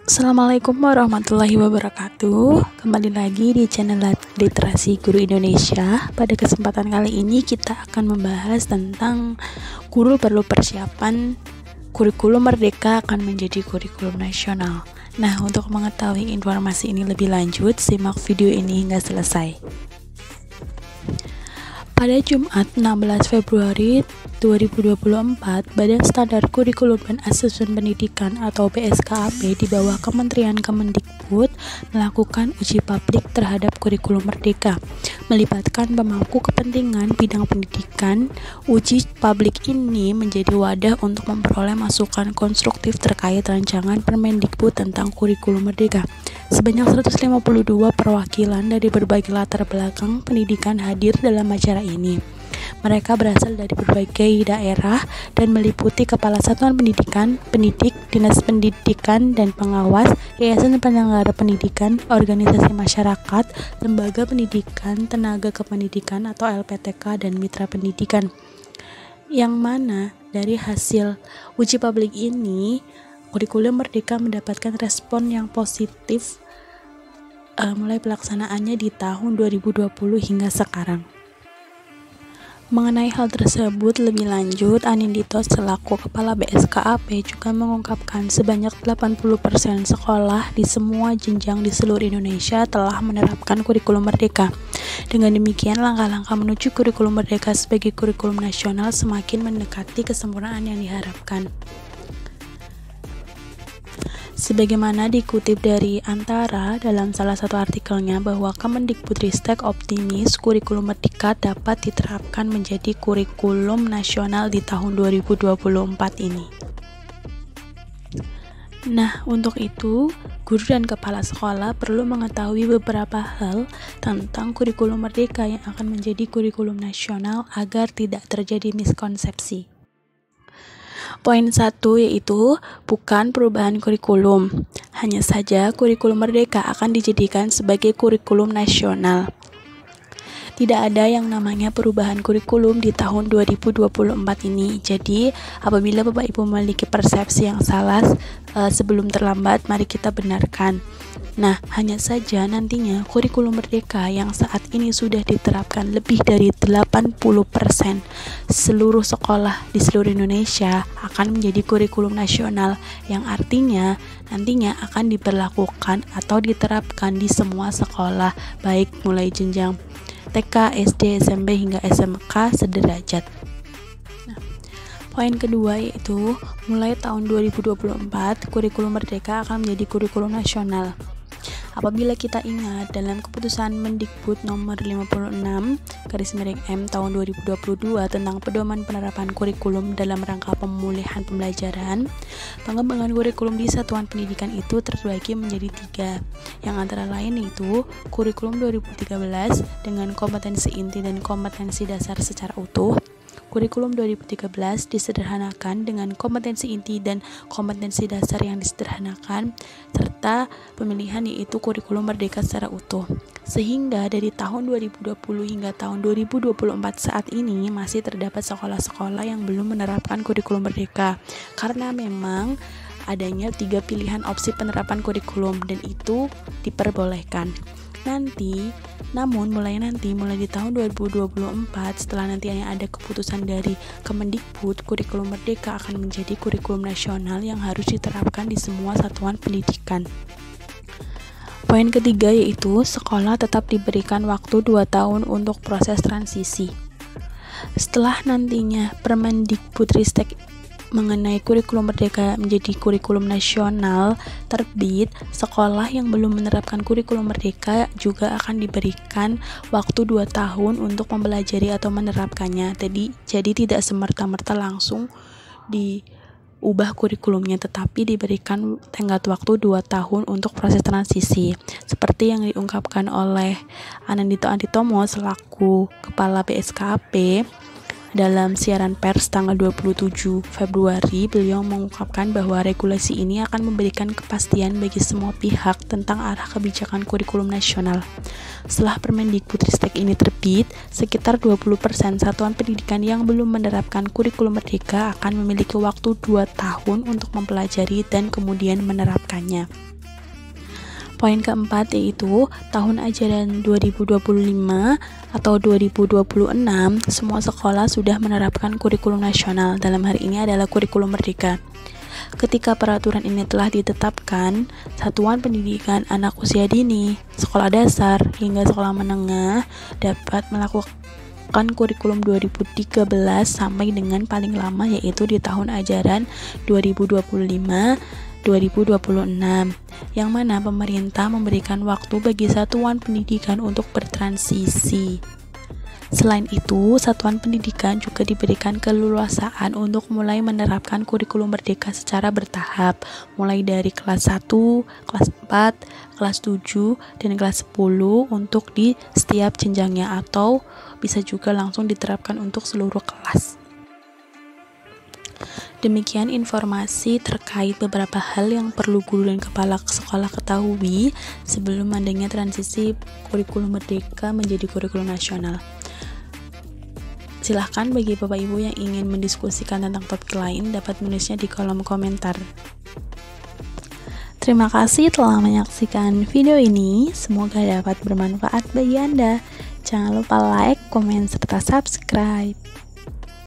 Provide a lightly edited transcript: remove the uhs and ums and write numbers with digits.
Assalamualaikum warahmatullahi wabarakatuh. Kembali lagi di channel Literasi Guru Indonesia. Pada kesempatan kali ini kita akan membahas tentang guru perlu persiapan kurikulum merdeka akan menjadi kurikulum nasional. Nah, untuk mengetahui informasi ini lebih lanjut, simak video ini hingga selesai. Pada Jumat 16 Februari 2024, Badan Standar Kurikulum dan Asesmen Pendidikan atau BSKAP di bawah Kementerian Kemendikbud melakukan uji publik terhadap kurikulum merdeka, melibatkan pemangku kepentingan bidang pendidikan. Uji publik ini menjadi wadah untuk memperoleh masukan konstruktif terkait rancangan Permendikbud tentang kurikulum merdeka. Sebanyak 152 perwakilan dari berbagai latar belakang pendidikan hadir dalam acara ini. Mereka berasal dari berbagai daerah dan meliputi Kepala Satuan Pendidikan, pendidik, Dinas Pendidikan dan Pengawas, Yayasan Penyelenggara Pendidikan, organisasi masyarakat, lembaga pendidikan, tenaga kependidikan atau LPTK, dan mitra pendidikan. Yang mana dari hasil uji publik ini, kurikulum merdeka mendapatkan respon yang positif mulai pelaksanaannya di tahun 2020 hingga sekarang. Mengenai hal tersebut lebih lanjut, Anindito selaku Kepala BSKAP juga mengungkapkan sebanyak 80% sekolah di semua jenjang di seluruh Indonesia telah menerapkan kurikulum merdeka. Dengan demikian, langkah-langkah menuju kurikulum merdeka sebagai kurikulum nasional semakin mendekati kesempurnaan yang diharapkan. Sebagaimana dikutip dari Antara dalam salah satu artikelnya bahwa Kemendikbudristek optimis kurikulum merdeka dapat diterapkan menjadi kurikulum nasional di tahun 2024 ini. Nah, untuk itu, guru dan kepala sekolah perlu mengetahui beberapa hal tentang kurikulum merdeka yang akan menjadi kurikulum nasional agar tidak terjadi miskonsepsi. Poin 1 yaitu bukan perubahan kurikulum. Hanya saja kurikulum merdeka akan dijadikan sebagai kurikulum nasional. Tidak ada yang namanya perubahan kurikulum di tahun 2024 ini. Jadi, apabila Bapak Ibu memiliki persepsi yang salah sebelum terlambat, mari kita benarkan. Nah, hanya saja nantinya kurikulum merdeka yang saat ini sudah diterapkan lebih dari 80% seluruh sekolah di seluruh Indonesia akan menjadi kurikulum nasional, yang artinya nantinya akan diberlakukan atau diterapkan di semua sekolah, baik mulai jenjang TK, SD, SMP hingga SMK sederajat. Poin kedua yaitu mulai tahun 2024 kurikulum merdeka akan menjadi kurikulum nasional. Apabila kita ingat dalam keputusan Mendikbud nomor 56/M tahun 2022 tentang pedoman penerapan kurikulum dalam rangka pemulihan pembelajaran, pengembangan kurikulum di satuan pendidikan itu terbagi menjadi 3, yang antara lain yaitu kurikulum 2013 dengan kompetensi inti dan kompetensi dasar secara utuh, kurikulum 2013 disederhanakan dengan kompetensi inti dan kompetensi dasar yang disederhanakan, serta pemilihan yaitu kurikulum merdeka secara utuh. Sehingga dari tahun 2020 hingga tahun 2024 saat ini masih terdapat sekolah-sekolah yang belum menerapkan kurikulum merdeka, karena memang adanya 3 pilihan opsi penerapan kurikulum dan itu diperbolehkan. Namun mulai di tahun 2024 setelah nantinya ada keputusan dari Kemendikbud, kurikulum merdeka akan menjadi kurikulum nasional yang harus diterapkan di semua satuan pendidikan. Poin ketiga yaitu sekolah tetap diberikan waktu 2 tahun untuk proses transisi. Setelah nantinya Permendikbudristek mengenai kurikulum merdeka menjadi kurikulum nasional terbit, sekolah yang belum menerapkan kurikulum merdeka juga akan diberikan waktu 2 tahun untuk mempelajari atau menerapkannya. Jadi tidak semerta-merta langsung diubah kurikulumnya, tetapi diberikan tenggat waktu 2 tahun untuk proses transisi. Seperti yang diungkapkan oleh Anindito Anditomo selaku Kepala BSKAP dalam siaran pers tanggal 27 Februari, beliau mengungkapkan bahwa regulasi ini akan memberikan kepastian bagi semua pihak tentang arah kebijakan kurikulum nasional. Setelah Permendikbudristek ini terbit, sekitar 20% satuan pendidikan yang belum menerapkan kurikulum merdeka akan memiliki waktu 2 tahun untuk mempelajari dan kemudian menerapkannya. Poin keempat yaitu tahun ajaran 2025 atau 2026 semua sekolah sudah menerapkan kurikulum nasional. Dalam hari ini adalah kurikulum merdeka. Ketika peraturan ini telah ditetapkan, satuan pendidikan anak usia dini, sekolah dasar hingga sekolah menengah dapat melakukan kurikulum 2013 sampai dengan paling lama yaitu di tahun ajaran 2025-2026, yang mana pemerintah memberikan waktu bagi satuan pendidikan untuk bertransisi. Selain itu, satuan pendidikan juga diberikan keleluasaan untuk mulai menerapkan kurikulum merdeka secara bertahap, mulai dari kelas 1, kelas 4, kelas 7, dan kelas 10 untuk di setiap jenjangnya atau bisa juga langsung diterapkan untuk seluruh kelas. Demikian informasi terkait beberapa hal yang perlu guru dan kepala sekolah ketahui sebelum adanya transisi kurikulum merdeka menjadi kurikulum nasional. Silahkan bagi Bapak Ibu yang ingin mendiskusikan tentang topik lain dapat menulisnya di kolom komentar. Terima kasih telah menyaksikan video ini. Semoga dapat bermanfaat bagi Anda. Jangan lupa like, komen, serta subscribe.